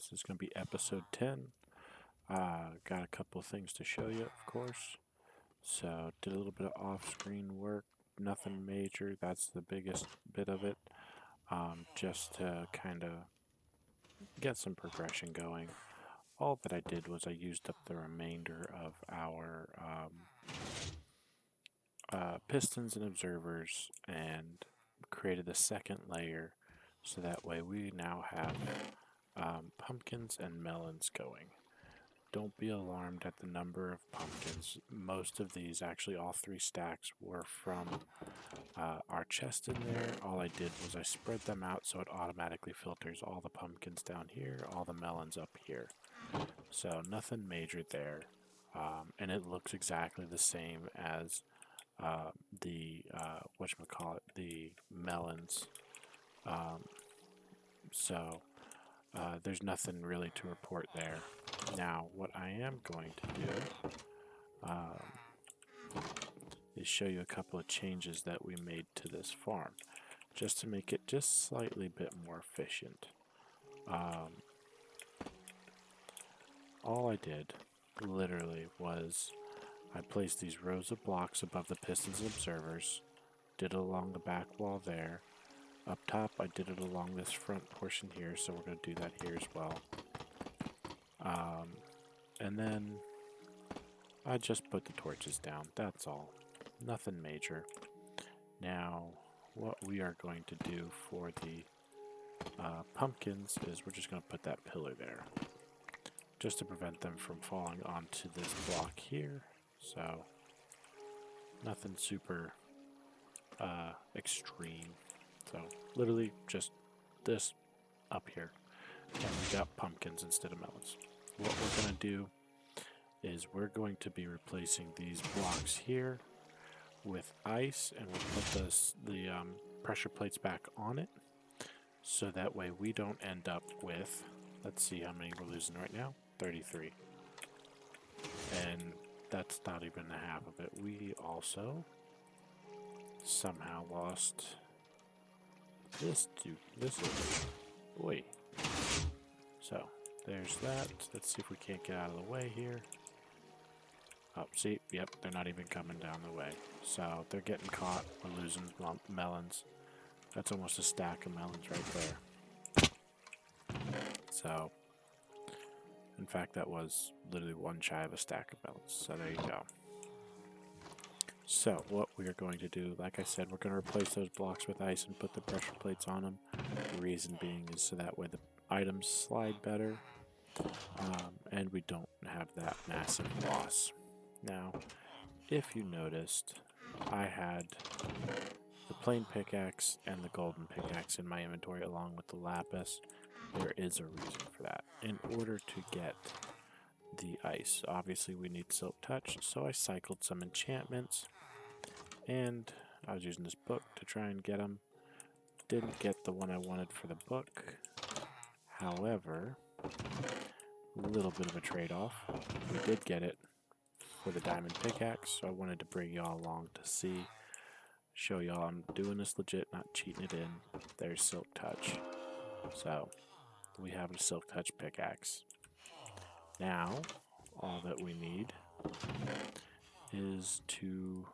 This is going to be episode 10. Got a couple things to show you, of course. So, did a little bit of off-screen work, nothing major. That's the biggest bit of it. Just to kind of get some progression going. All that I did was I used up the remainder of our pistons and observers and created a second layer so that way we now have pumpkins and melons going. Don't be alarmed at the number of pumpkins. Most of these, actually all 3 stacks, were from our chest in there. All I did was I spread them out so it automatically filters all the pumpkins down here, all the melons up here. So nothing major there. And it looks exactly the same as the the melons. So there's nothing really to report there. Now, what I am going to do is show you a couple of changes that we made to this farm, just to make it just slightly bit more efficient. All I did, literally, was I placed these rows of blocks above the pistons and observers, did it along the back wall there. Up top, I did it along this front portion here, so we're going to do that here as well. And then I just put the torches down, that's all. Nothing major. Now, what we are going to do for the pumpkins is we're just going to put that pillar there, just to prevent them from falling onto this block here. So, nothing super extreme. So, literally just this up here. And we got pumpkins instead of melons. What we're going to do is we're going to be replacing these blocks here with ice, and we'll put the pressure plates back on it, so that way we don't end up with, let's see how many we're losing right now, 33. And that's not even the half of it. We also somehow lost this wait. So there's that. Let's see if we can't get out of the way here. Oh, see, yep, they're not even coming down the way. So they're getting caught. We're losing melons. That's almost a stack of melons right there. So, in fact, that was literally one shy of a stack of melons. So there you go. So what we are going to do, like I said, we're going to replace those blocks with ice and put the pressure plates on them. The reason being is so that way the items slide better, and we don't have that massive loss. Now, if you noticed, I had the plain pickaxe and the golden pickaxe in my inventory along with the lapis. There is a reason for that. In order to get the ice, obviously we need silk touch, so I cycled some enchantments, and I was using this book to try and get them. Didn't get the one I wanted for the book. However, a little bit of a trade-off. We did get it for the diamond pickaxe, so I wanted to bring y'all along to show y'all I'm doing this legit, not cheating it in. There's silk touch. So, we have a silk touch pickaxe. Now, all that we need is to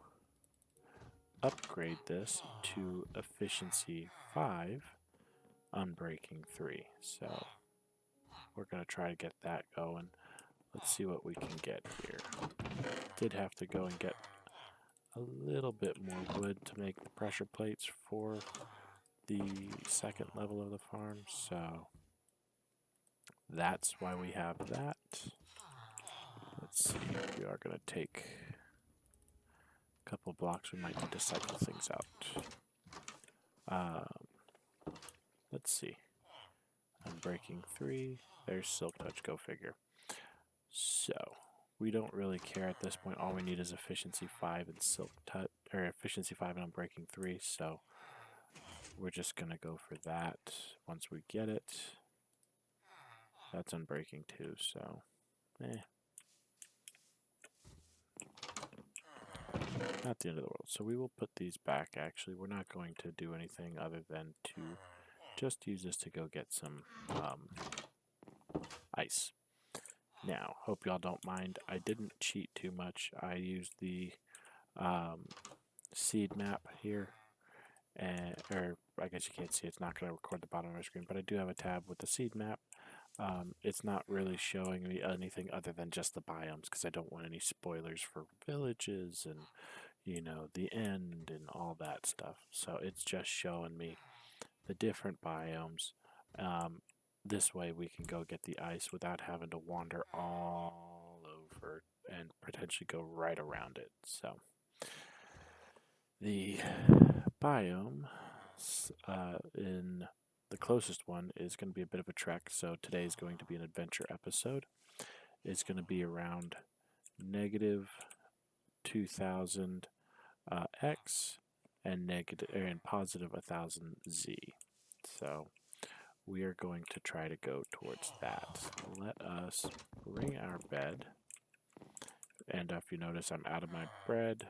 upgrade this to efficiency 5, unbreaking 3. So, we're going to try to get that going. Let's see what we can get here. Did have to go and get a little bit more wood to make the pressure plates for the second level of the farm, so that's why we have that. Let's see, we are going to take a couple blocks. We might need to cycle things out. Let's see. Unbreaking 3. There's silk touch, go figure. So, we don't really care at this point. All we need is efficiency 5 and silk touch, or efficiency 5 and unbreaking 3, so we're just going to go for that once we get it. That's unbreaking 2, so not the end of the world. So we will put these back. Actually, we're not going to do anything other than to just use this to go get some ice. Now, hope y'all don't mind. I didn't cheat too much. I used the seed map here, or I guess you can't see. It's not going to record the bottom of my screen, but I do have a tab with the seed map. It's not really showing me anything other than just the biomes because I don't want any spoilers for villages and, you know, the end and all that stuff. So it's just showing me the different biomes. This way we can go get the ice without having to wander all over and potentially go right around it. So the biome in the closest one is going to be a bit of a trek, so today is going to be an adventure episode. It's going to be around negative 2000 x and positive 1000 z. So we are going to try to go towards that. Let us bring our bed, and if you notice, I'm out of my bread.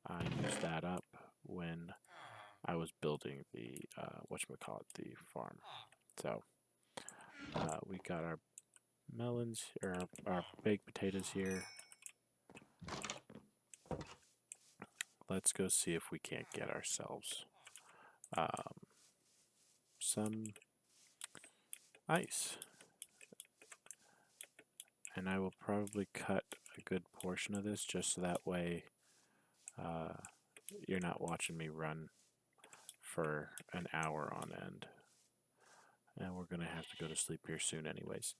I used that up when I was building the the farm. So we got our melons or our baked potatoes here. Let's go see if we can't get ourselves some ice. And I will probably cut a good portion of this just so that way you're not watching me run for an hour on end. And we're going to have to go to sleep here soon anyways.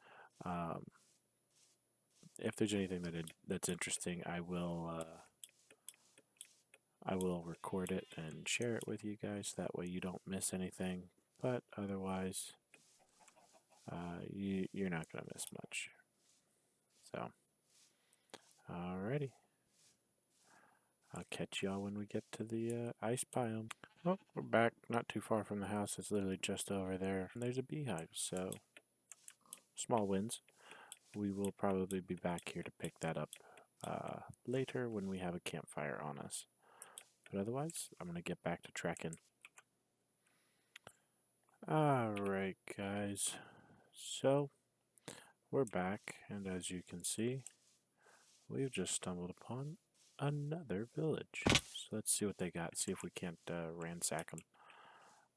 If there's anything that's interesting, I will record it and share it with you guys. That way you don't miss anything. But otherwise, you're not going to miss much. So, alrighty. I'll catch y'all when we get to the ice biome. Oh, we're back. Not too far from the house. It's literally just over there. And there's a beehive, so small wins. We will probably be back here to pick that up later when we have a campfire on us. But otherwise, I'm going to get back to trekking. Alright, guys. So, we're back, and as you can see, we've just stumbled upon another village. So let's see what they got, see if we can't ransack them.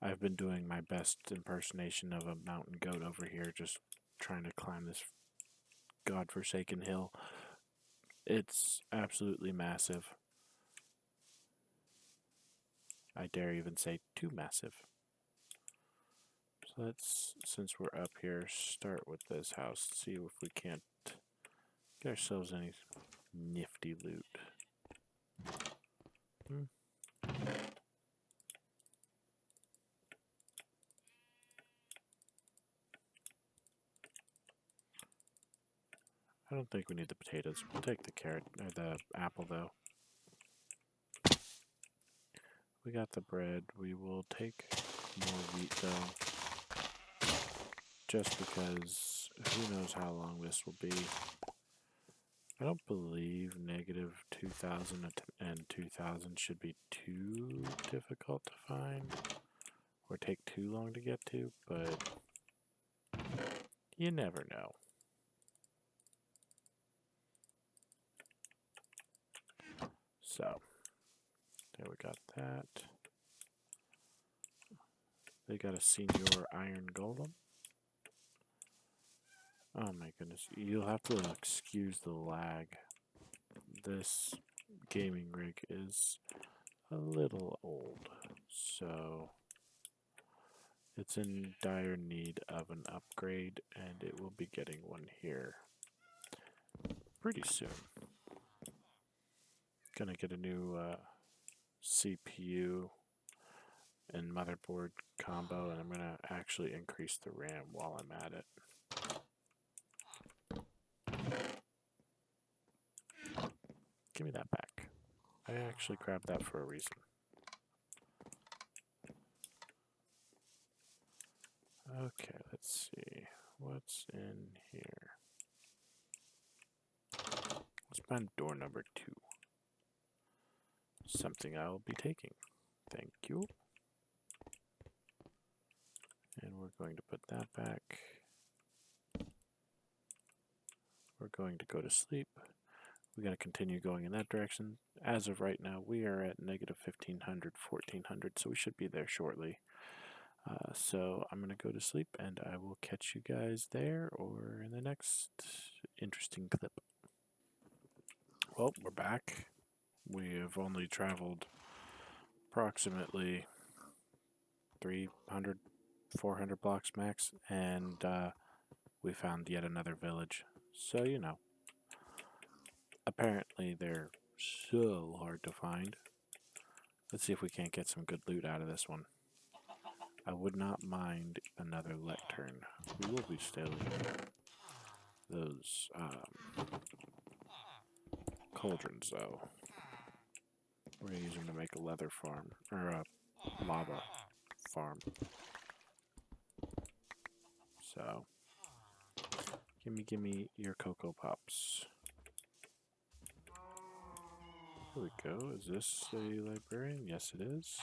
I've been doing my best impersonation of a mountain goat over here, just trying to climb this godforsaken hill. It's absolutely massive. I dare even say too massive. So let's, since we're up here, start with this house, see if we can't get ourselves any nifty loot. I don't think we need the potatoes. We'll take the carrot or the apple though. We got the bread. We will take more wheat though, just because who knows how long this will be. I don't believe negative 2000 and 2000 should be too difficult to find or take too long to get to, but you never know. So, there we got that. They got a senior iron golem. Oh my goodness, you'll have to excuse the lag. This gaming rig is a little old, so it's in dire need of an upgrade, and it will be getting one here pretty soon. Gonna get a new CPU and motherboard combo, and I'm gonna actually increase the RAM while I'm at it. Give me that back. I actually grabbed that for a reason. Okay, let's see. What's in here? Let's find door number 2. Something I will be taking. Thank you. And we're going to put that back. we're going to go to sleep. We're going to continue going in that direction. As of right now, we are at negative 1500, 1400, so we should be there shortly. So I'm going to go to sleep, and I will catch you guys there or in the next interesting clip. Well, we're back. We have only traveled approximately 300, 400 blocks max, and we found yet another village. So, you know, apparently they're so hard to find. Let's see if we can't get some good loot out of this one. I would not mind another lectern. We will be stealing those cauldrons, though. We're going to use them to make a leather farm, or a lava farm. So, gimme your Cocoa Pops. Here we go. Is this a librarian? Yes, it is.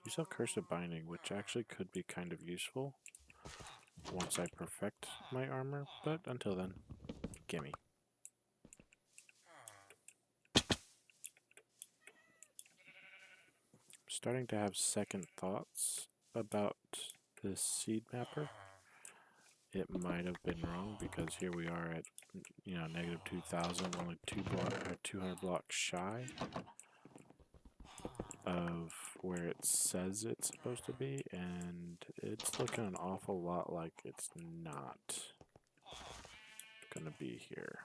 You sell Cursed Binding, which actually could be kind of useful once I perfect my armor, but until then, gimme. Starting to have second thoughts about this seed mapper. It might have been wrong because here we are at, you know, negative 2,000, only 200 blocks shy of where it says it's supposed to be, and it's looking an awful lot like it's not gonna be here.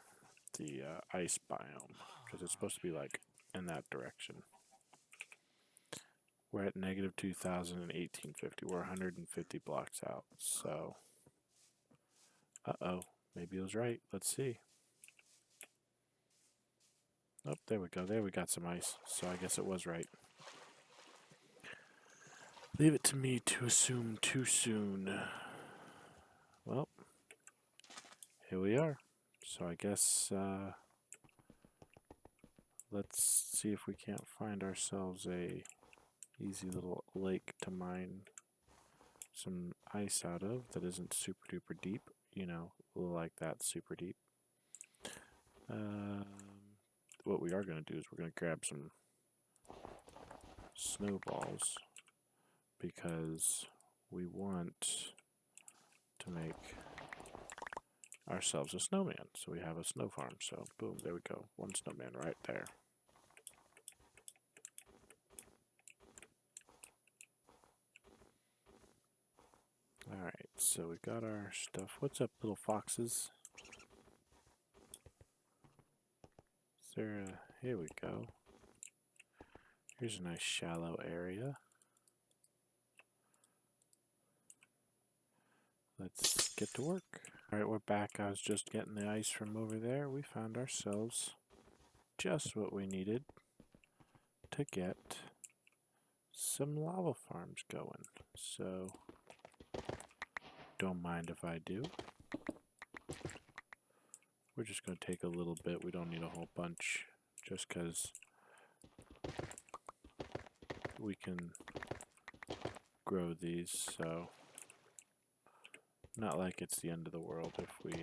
The ice biome, because it's supposed to be like in that direction. We're at negative 2,000 and 1850. We're 150 blocks out, so maybe it was right. Let's see. Oh, there we go. There we got some ice, so I guess it was right. Leave it to me to assume too soon. Well, here we are. So I guess let's see if we can't find ourselves a easy little lake to mine some ice out of that isn't super duper deep. You know, like that super deep. What we are going to do is we're going to grab some snowballs because we want to make ourselves a snowman. So we have a snow farm. So boom, there we go. One snowman right there. Alright, so we got our stuff. What's up, little foxes? Is there a... Here we go. Here's a nice shallow area. Let's get to work. Alright, we're back. I was just getting the ice from over there. We found ourselves just what we needed to get some lava farms going. So, don't mind if I do. We're just going to take a little bit. We don't need a whole bunch just because we can grow these, so not like it's the end of the world if we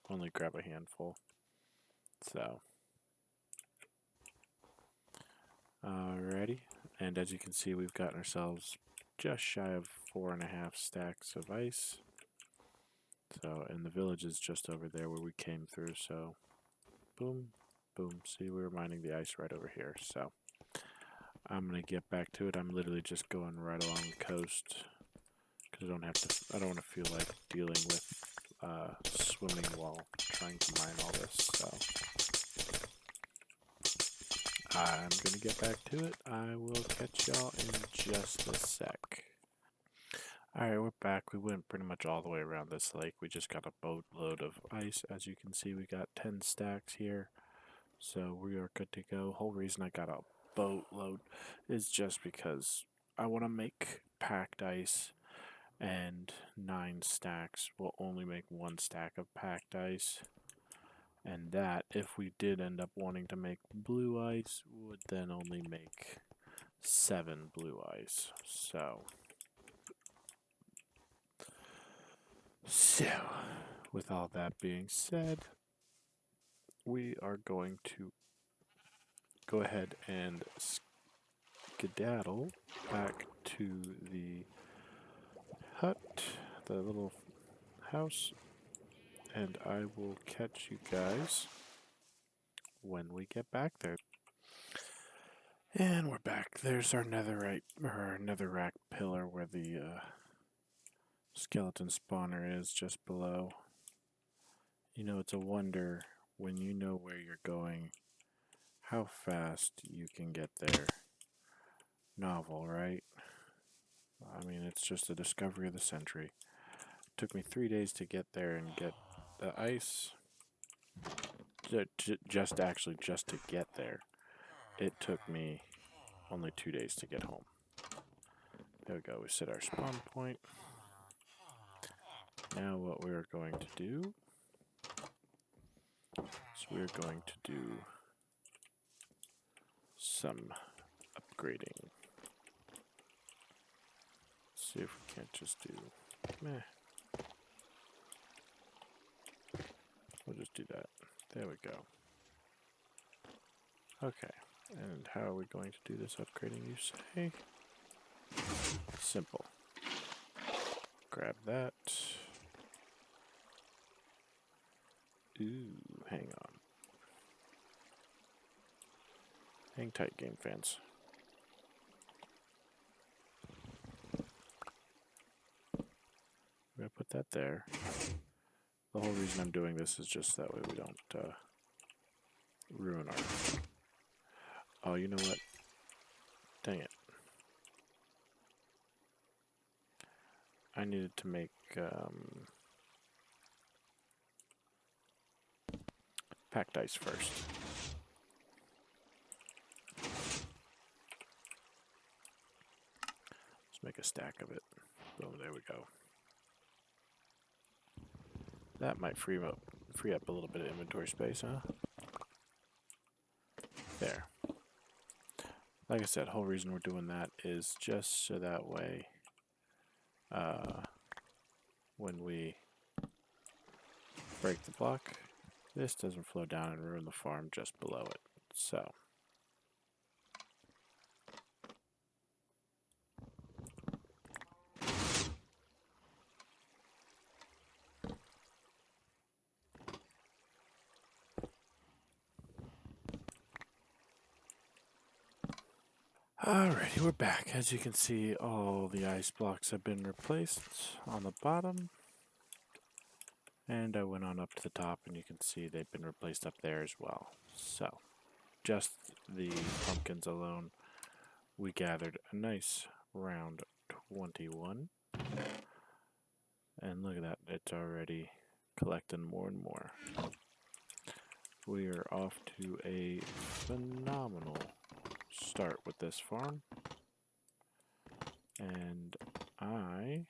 only grab a handful. So, alrighty, and as you can see, we've gotten ourselves just shy of 4.5 stacks of ice. So, and the village is just over there where we came through, so boom, boom. See, we were mining the ice right over here, so I'm gonna get back to it. I'm literally just going right along the coast because I don't want to feel like dealing with swimming while trying to mine all this, so I'm gonna get back to it. I will catch y'all in just a sec. Alright, we're back. We went pretty much all the way around this lake. We just got a boatload of ice. As you can see, we got 10 stacks here. So we are good to go. Whole reason I got a boatload is just because I want to make packed ice, and 9 stacks will only make 1 stack of packed ice. And that, if we did end up wanting to make blue ice, would then only make 7 blue ice. So with all that being said, we are going to go ahead and skedaddle back to the hut, the little house, and I will catch you guys when we get back there. And we're back. There's our netherrack pillar where the skeleton spawner is, just below. You know, it's a wonder when you know where you're going, how fast you can get there. Novel, right? I mean, it's just a discovery of the century. Took me 3 days to get there and get the ice. Just to get there. It took me only 2 days to get home. There we go. We set our spawn point. Now what we are going to do is we're going to do some upgrading. Let's see if we can't just do meh. We'll just do that. There we go. Okay. And how are we going to do this upgrading, you say? Simple. Grab that. Ooh, hang on. Hang tight, game fans. We're going to put that there. The whole reason I'm doing this is just that way we don't ruin our... Oh, you know what? Dang it. I needed to make packed ice first. Let's make a stack of it. Boom, there we go. That might free up a little bit of inventory space, huh? There. Like I said, whole reason we're doing that is just so that way when we break the block, this doesn't flow down and ruin the farm just below it. So alrighty, we're back. As you can see, all the ice blocks have been replaced on the bottom. And I went on up to the top and you can see they've been replaced up there as well. So, just the pumpkins alone, we gathered a nice round 21. And look at that, it's already collecting more and more. We are off to a phenomenal start with this farm. And I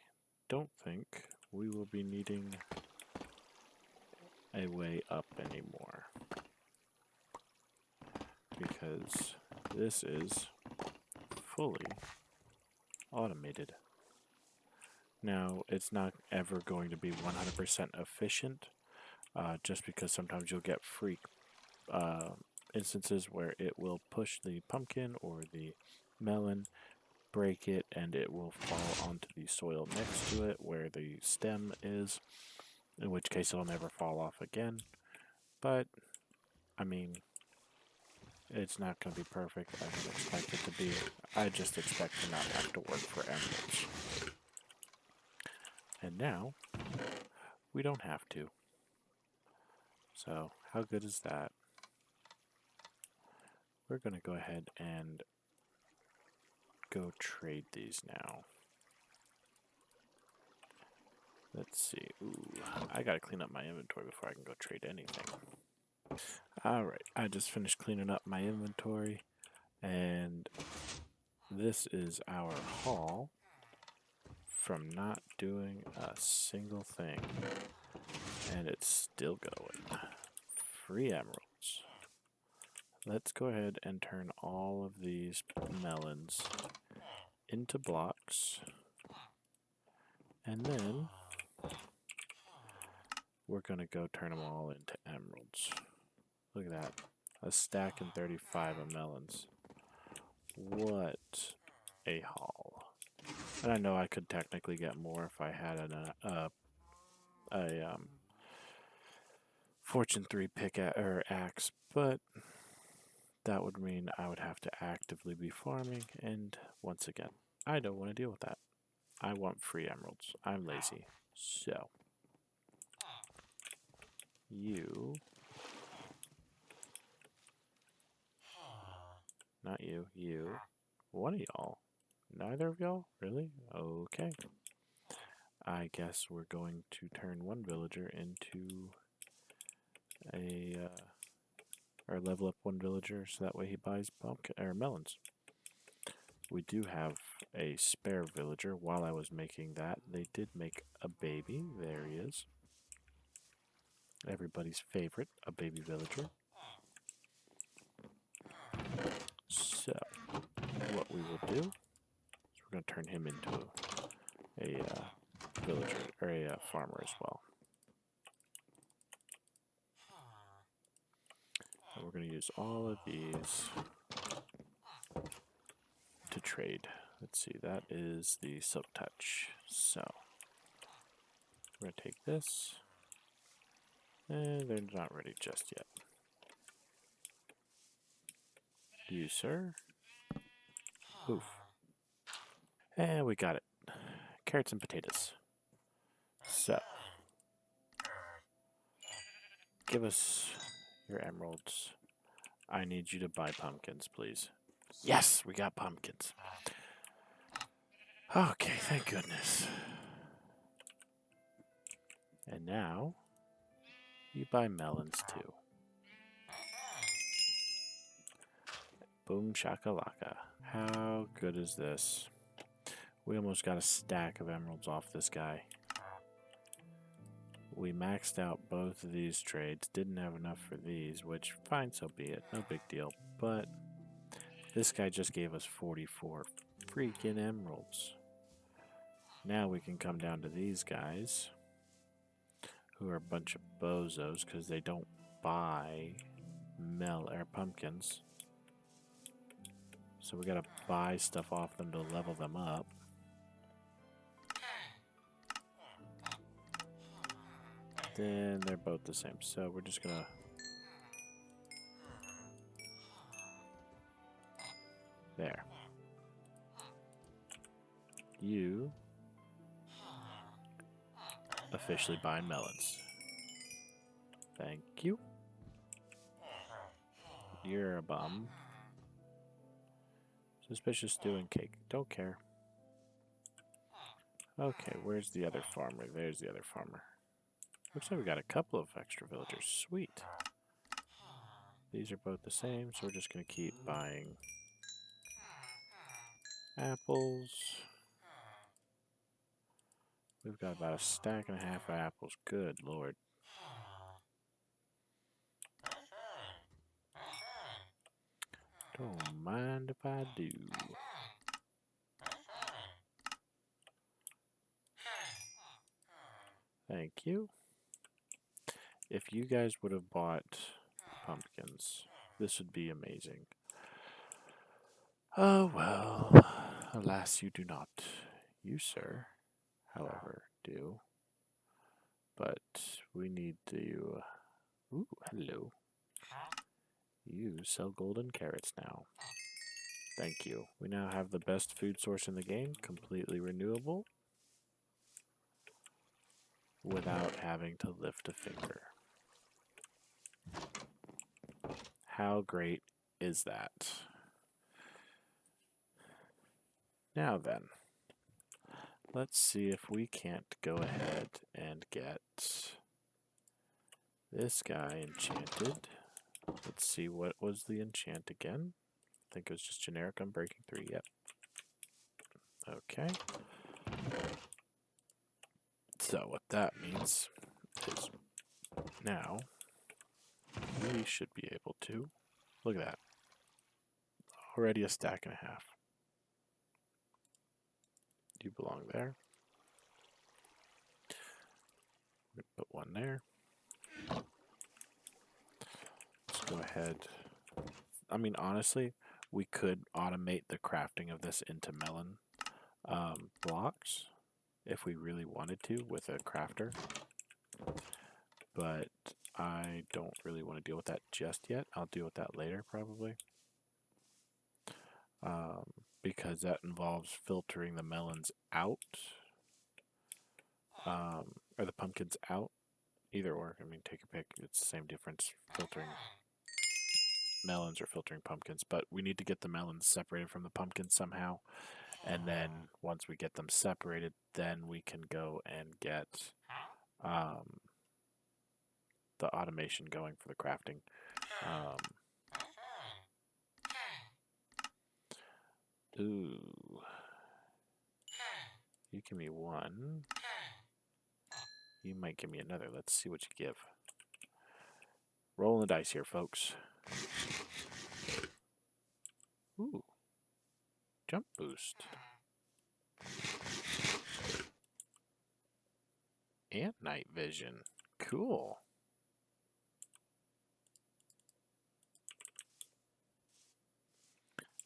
don't think we will be needing a way up anymore, because this is fully automated. Now, it's not ever going to be 100% efficient, just because sometimes you'll get freak instances where it will push the pumpkin or the melon, break it, and it will fall onto the soil next to it where the stem is, in which case it'll never fall off again. But, I mean, it's not going to be perfect. I don't expect it to be. I just expect to not have to work for emeralds. And now, we don't have to. So, how good is that? We're going to go ahead and go trade these now. Let's see. Ooh, I gotta clean up my inventory before I can go trade anything. Alright, I just finished cleaning up my inventory, and this is our haul from not doing a single thing. And it's still going. Free emeralds. Let's go ahead and turn all of these melons into blocks. And then we're going to go turn them all into emeralds. Look at that. A stack and 35 of melons. What a haul. And I know I could technically get more if I had a Fortune 3 axe, but that would mean I would have to actively be farming, and once again, I don't want to deal with that. I want free emeralds. I'm lazy. So, you... Not you. You. One of y'all. Neither of y'all? Really? Okay. I guess we're going to turn one villager into or level up one villager so that way he buys pumpkin or melons. We do have a spare villager. While I was making that, they did make a baby. There he is. Everybody's favorite, a baby villager. So, what we will do is we're going to turn him into a villager, or a farmer as well. And we're going to use all of these to trade. Let's see, that is the Silk Touch. So, we're going to take this. And they're not ready just yet. You, sir. Oof. And we got it. Carrots and potatoes. So, give us your emeralds. I need you to buy pumpkins, please. Yes, we got pumpkins. Okay, thank goodness. And now, you buy melons too. Boom shakalaka. How good is this? We almost got a stack of emeralds off this guy. We maxed out both of these trades. Didn't have enough for these, which fine, so be it. No big deal. But this guy just gave us 44 freaking emeralds. Now we can come down to these guys, who are a bunch of bozos because they don't buy pumpkins. So we gotta buy stuff off them to level them up. Then they're both the same. So we're just gonna... There. You officially buy melons. Thank you. You're a bum. Suspicious stew and cake. Don't care. Okay, where's the other farmer? There's the other farmer. Looks like we got a couple of extra villagers. Sweet. These are both the same, so we're just going to keep buying apples. We've got about a stack and a half of apples. Good lord. Don't mind if I do. Thank you. If you guys would have bought pumpkins, this would be amazing. Oh well, alas you do not. You, sir, however, do. But we need to... Ooh, hello. You sell golden carrots now. Thank you. We now have the best food source in the game, completely renewable, without having to lift a finger. How great is that? Now then, let's see if we can't go ahead and get this guy enchanted. Let's see, what was the enchant again? I think it was just generic Unbreaking 3, yep. Okay. So what that means is now we should be able to, look at that, already a stack and a half. You belong there. Put one there. ahead. I mean, honestly, we could automate the crafting of this into melon blocks if we really wanted to with a crafter. But I don't really want to deal with that just yet. I'll deal with that later, probably. Because that involves filtering the melons out. Or the pumpkins out. Either or. I mean, take a pick. It's the same difference filtering melons or filtering pumpkins. But we need to get the melons separated from the pumpkins somehow. And then once we get them separated, then we can go and get the automation going for the crafting. Ooh. You give me one. You might give me another. Let's see what you give. Rolling the dice here, folks. Ooh. Jump boost. And night vision. Cool.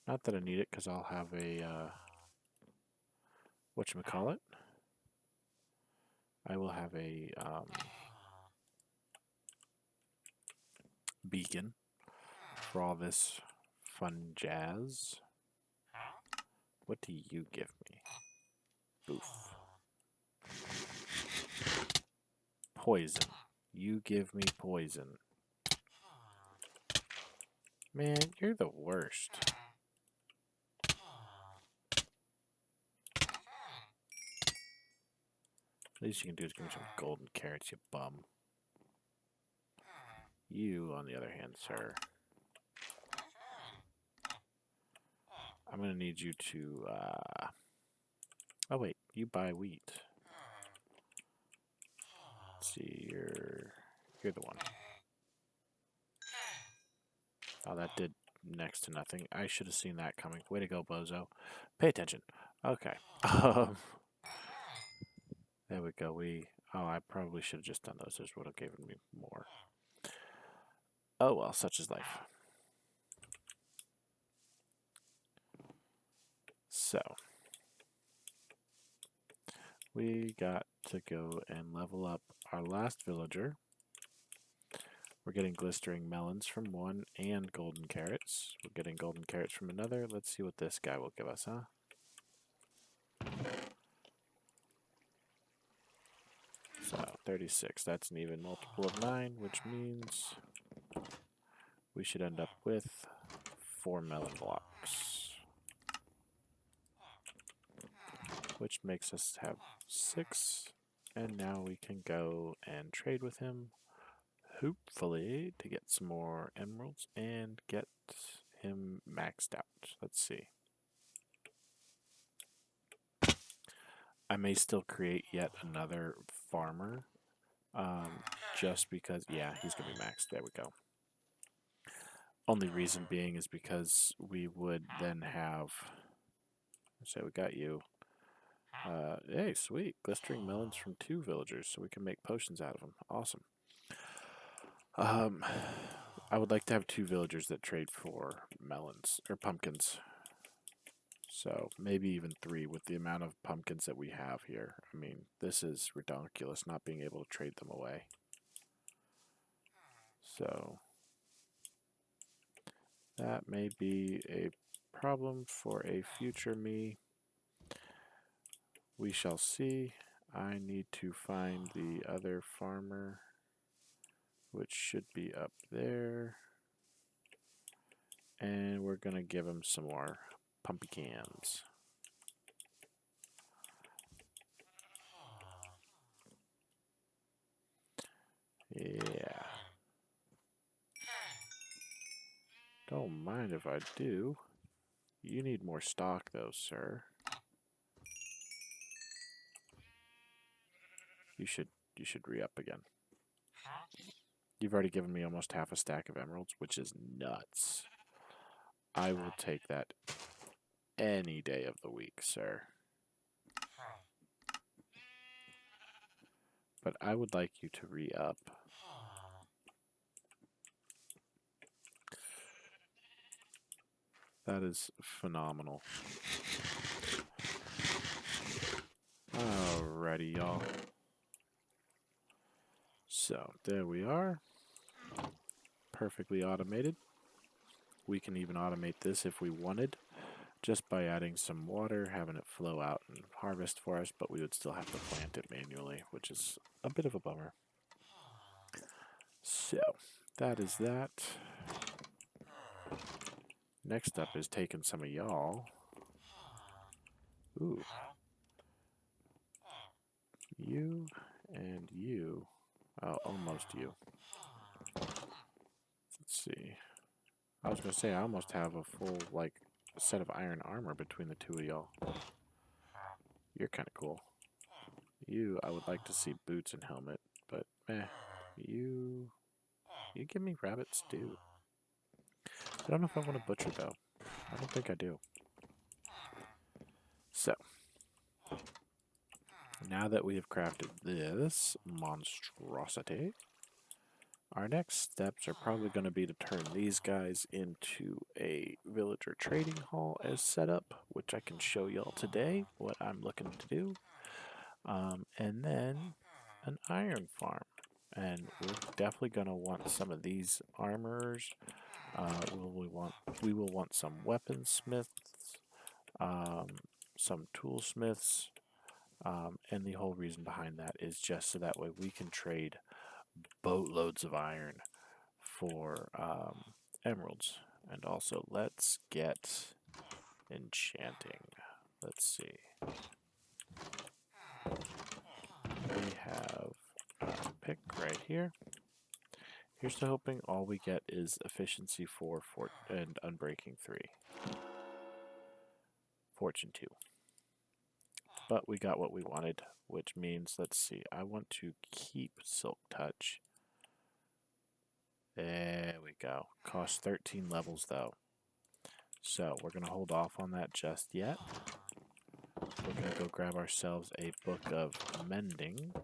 Not that I need it, because I'll have a, whatchamacallit? I will have a, beacon for all this fun jazz. What do you give me? Oof. Poison. You give me poison. Man, you're the worst. Least you can do is give me some golden carrots, you bum. You, on the other hand, sir. I'm going to need you to, oh wait, you buy wheat. Let's see, you're the one. Oh, that did next to nothing. I should have seen that coming. Way to go, bozo. Pay attention. Okay. There we go. Oh, I probably should have just done those. Those would have given me more. Oh well, such is life. So, we got to go and level up our last villager. We're getting glistering melons from one and golden carrots. We're getting golden carrots from another. Let's see what this guy will give us, huh? So, 36. That's an even multiple of 9, which means we should end up with 4 melon blocks. Which makes us have 6. And now we can go and trade with him. Hopefully to get some more emeralds and get him maxed out. Let's see. I may still create yet another farmer. Just because, yeah, he's going to be maxed. There we go. Only reason being is because we would then have, say we got you. Hey, sweet. Glistering melons from 2 villagers, so we can make potions out of them. Awesome. I would like to have 2 villagers that trade for melons, or pumpkins. So, maybe even 3 with the amount of pumpkins that we have here. I mean, this is ridiculous not being able to trade them away. So, that may be a problem for a future me. We shall see. I need to find the other farmer, which should be up there. And we're going to give him some more pumpkins. Yeah. Don't mind if I do. You need more stock though, sir. You should re-up again. You've already given me almost half a stack of emeralds, which is nuts. I will take that any day of the week, sir. But I would like you to re-up. That is phenomenal. Alrighty, y'all. So, there we are. Perfectly automated. We can even automate this if we wanted, just by adding some water, having it flow out and harvest for us, but we would still have to plant it manually, which is a bit of a bummer. So, that is that. Next up is taking some of y'all. Ooh. You and you. Oh, almost you. Let's see. I was going to say, I almost have a full, like, set of iron armor between the two of y'all. You're kind of cool. You, I would like to see boots and helmet, but meh. You give me rabbit stew. I don't know if I want to butcher, though. I don't think I do. So, now that we have crafted this monstrosity, our next steps are probably going to be to turn these guys into a villager trading hall as setup, which I can show y'all today what I'm looking to do. And then an iron farm. And we're definitely going to want some of these armorers. We will want some weaponsmiths, some toolsmiths, and the whole reason behind that is just so that way we can trade boatloads of iron for emeralds. And also, let's get enchanting. Let's see. We have our pick right here. Here's to hoping all we get is efficiency 4 and unbreaking 3. Fortune 2. But we got what we wanted, which means, let's see, I want to keep Silk Touch. There we go. Costs 13 levels though. So we're going to hold off on that just yet. We're going to go grab ourselves a book of mending.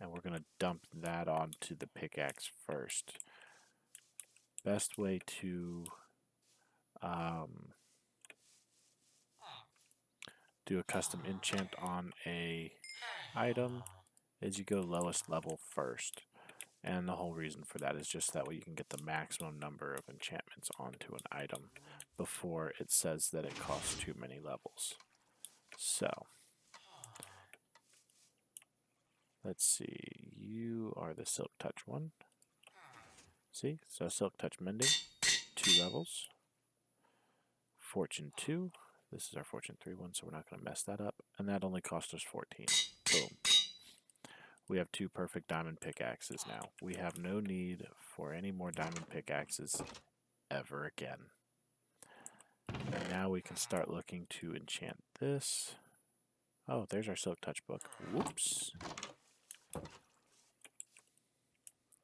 And we're going to dump that onto the pickaxe first. Best way to do a custom enchant on a item is you go lowest level first. And the whole reason for that is just that way you can get the maximum number of enchantments onto an item before it says that it costs too many levels. So, let's see, you are the Silk Touch one. See, so Silk Touch Mending, 2 levels. Fortune 2, this is our Fortune 3 one, so we're not going to mess that up. And that only cost us 14. Boom. We have 2 perfect diamond pickaxes now. We have no need for any more diamond pickaxes ever again. And now we can start looking to enchant this. Oh, there's our Silk Touch book. Whoops.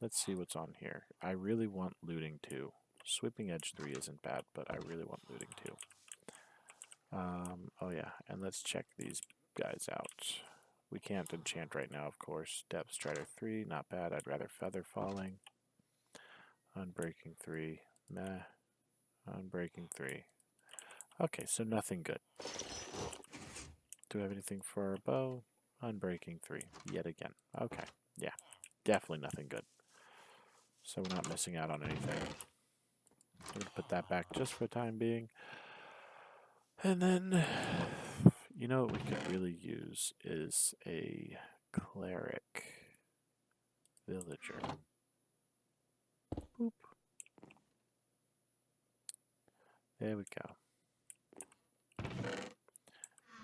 Let's see what's on here. I really want looting 2. Sweeping Edge 3 isn't bad, but I really want looting 2. Oh yeah, and let's check these guys out. We can't enchant right now, of course. Depth Strider 3, not bad. I'd rather Feather Falling. Unbreaking 3, meh. Unbreaking 3. Okay, so nothing good. Do we have anything for our bow? Unbreaking 3, yet again. Okay, yeah, definitely nothing good. So we're not missing out on anything. I'm going to put that back just for the time being. And then, you know what we could really use is a cleric villager. Boop. There we go.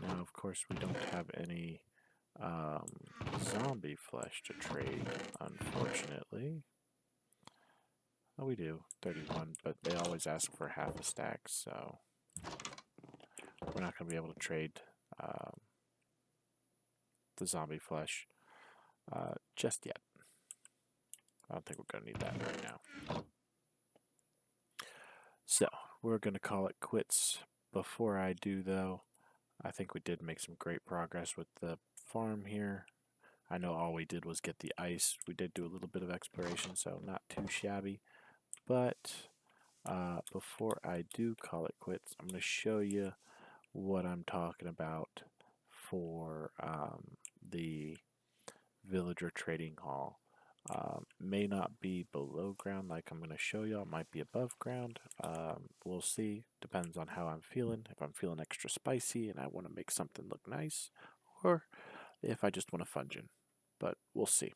Now, of course, we don't have any zombie flesh to trade, unfortunately. Oh, we do, 31, but they always ask for half a stack, so we're not going to be able to trade the zombie flesh just yet. I don't think we're going to need that right now. So, we're going to call it quits. Before I do, though, I think we did make some great progress with the farm here. I know all we did was get the ice. We did do a little bit of exploration, so not too shabby. But Before I do call it quits, I'm going to show you what I'm talking about for the villager trading hall. May not be below ground like I'm going to show y'all. Might be above ground. We'll see. Depends on how I'm feeling. If I'm feeling extra spicy and I want to make something look nice, or if I just want to fudge. But we'll see.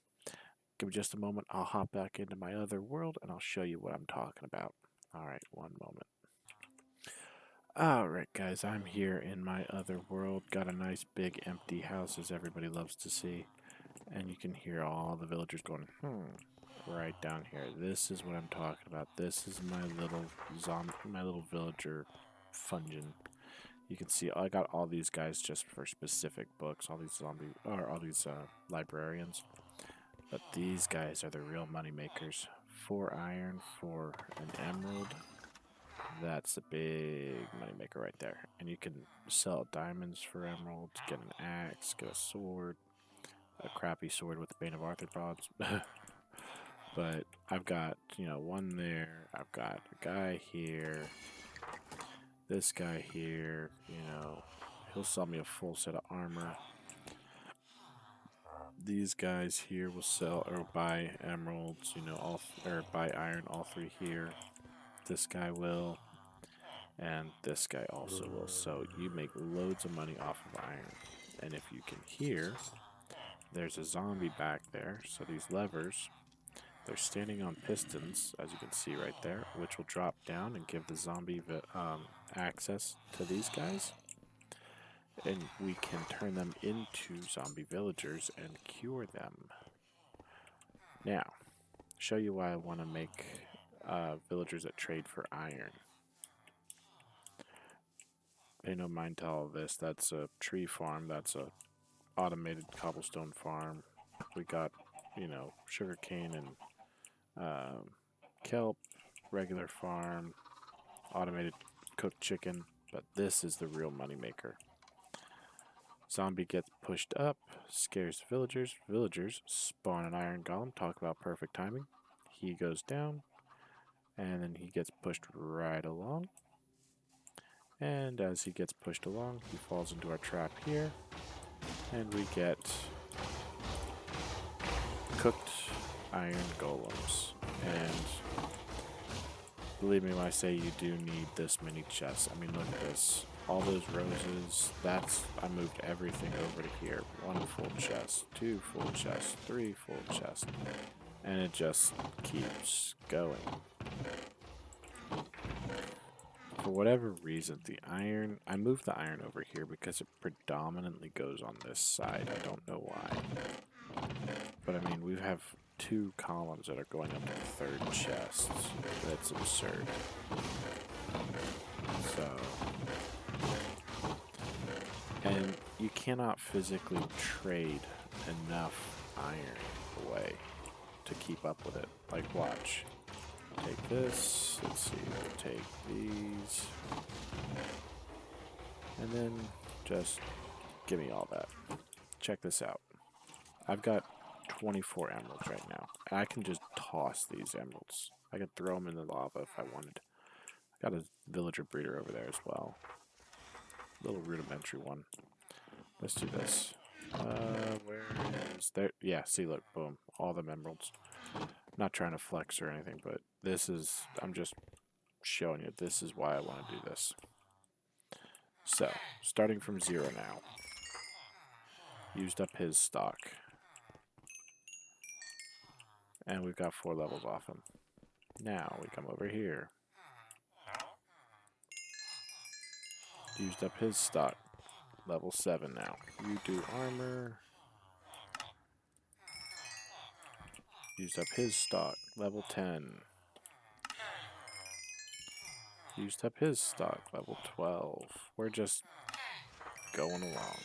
Give me just a moment. I'll hop back into my other world and I'll show you what I'm talking about. Alright, one moment. Alright guys, I'm here in my other world. Got a nice big empty house as everybody loves to see. And you can hear all the villagers going, right down here. This is what I'm talking about. This is my little villager fungin. You can see I got all these guys just for specific books, all these librarians. But these guys are the real money makers. 4 iron for an emerald. That's a big money maker right there. And you can sell diamonds for emeralds, get an axe, get a sword, a crappy sword with the Bane of Arthropods. But I've got, one there. I've got a guy here. This guy here, he'll sell me a full set of armor. These guys here will sell or buy emeralds, or buy iron, all 3 here. This guy will, and this guy also will. So you make loads of money off of iron. And if you can hear, there's a zombie back there. So these levers, they're standing on pistons, as you can see right there, which will drop down and give the zombie access to these guys. And we can turn them into zombie villagers and cure them. Now, show you why I want to make villagers that trade for iron. Pay no mind to all of this. That's a tree farm. That's a automated cobblestone farm. We got, sugarcane and kelp, regular farm, automated cooked chicken. But this is the real moneymaker. Zombie gets pushed up, scares villagers. Villagers spawn an iron golem. Talk about perfect timing. He goes down, and then he gets pushed right along. And as he gets pushed along, he falls into our trap here, and we get cooked iron golems. And believe me when I say you do need this many chests. I mean, look at this. All those roses, I moved everything over to here. 1 full chest, 2 full chests, 3 full chests. And it just keeps going. For whatever reason, I moved the iron over here because it predominantly goes on this side. I don't know why. But I mean, we have 2 columns that are going up to the 3rd chest. That's absurd. So, and you cannot physically trade enough iron away to keep up with it. Like, watch. Take this, let's see, we'll take these, and then just give me all that. Check this out. I've got 24 emeralds right now. I can just toss these emeralds. I can throw them in the lava if I wanted. I got a villager breeder over there as well. Little rudimentary one. Let's do this. Where is there? Yeah, see, look, boom, all the emeralds. Not trying to flex or anything, but I'm just showing you, this is why I want to do this. So, starting from 0 now. Used up his stock. And we've got 4 levels off him. Now, we come over here. Used up his stock. Level 7 now. You do armor. Used up his stock. Level 10. Used up his stock. Level 12. We're just going along.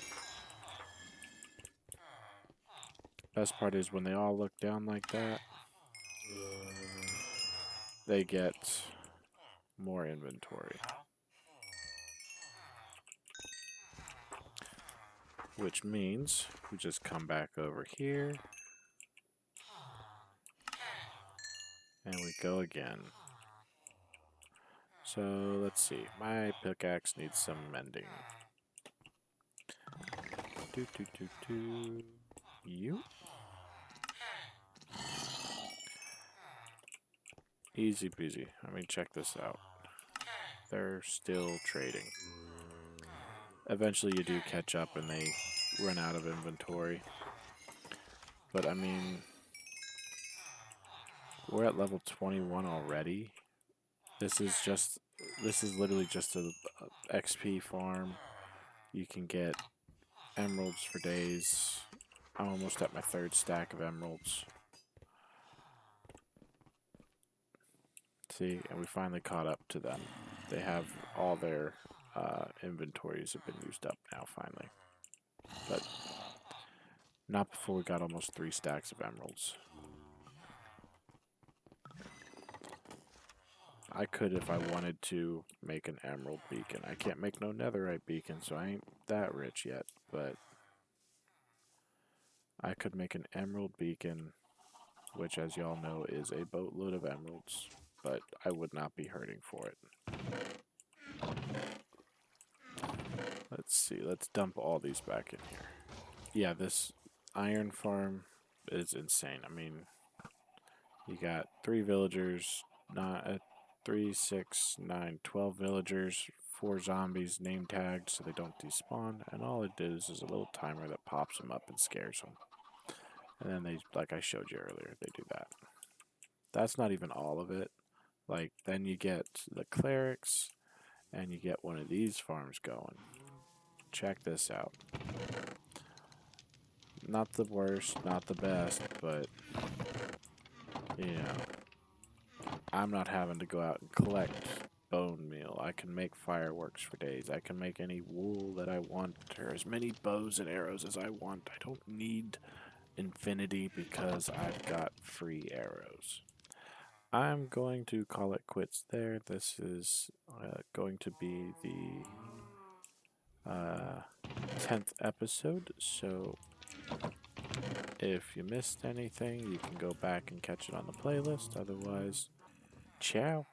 Best part is when they all look down like that, they get more inventory. Which means we just come back over here. And we go again. So let's see. My pickaxe needs some mending. You? Easy peasy. I mean, check this out. They're still trading. Eventually you do catch up and they run out of inventory. But I mean, we're at level 21 already. This is literally just a XP farm. You can get emeralds for days. I'm almost at my 3rd stack of emeralds. See, and we finally caught up to them. They have all their inventories have been used up now, finally. But not before we got almost 3 stacks of emeralds. I could, if I wanted to, make an emerald beacon. I can't make no netherite beacon, so I ain't that rich yet, but I could make an emerald beacon, which, as y'all know, is a boatload of emeralds, but I would not be hurting for it. Let's see, let's dump all these back in here. Yeah, this iron farm is insane. I mean, you got 3 villagers, 3, 6, 9, 12 villagers, 4 zombies name tagged so they don't despawn, and all it is a little timer that pops them up and scares them. And then they, like I showed you earlier, they do that. That's not even all of it. Like, then you get the clerics, and you get one of these farms going. Check this out. Not the worst, not the best, but, you know, I'm not having to go out and collect bone meal. I can make fireworks for days. I can make any wool that I want, or as many bows and arrows as I want. I don't need infinity because I've got free arrows. I'm going to call it quits there. This is going to be the 10th episode, so if you missed anything, you can go back and catch it on the playlist. Otherwise, ciao.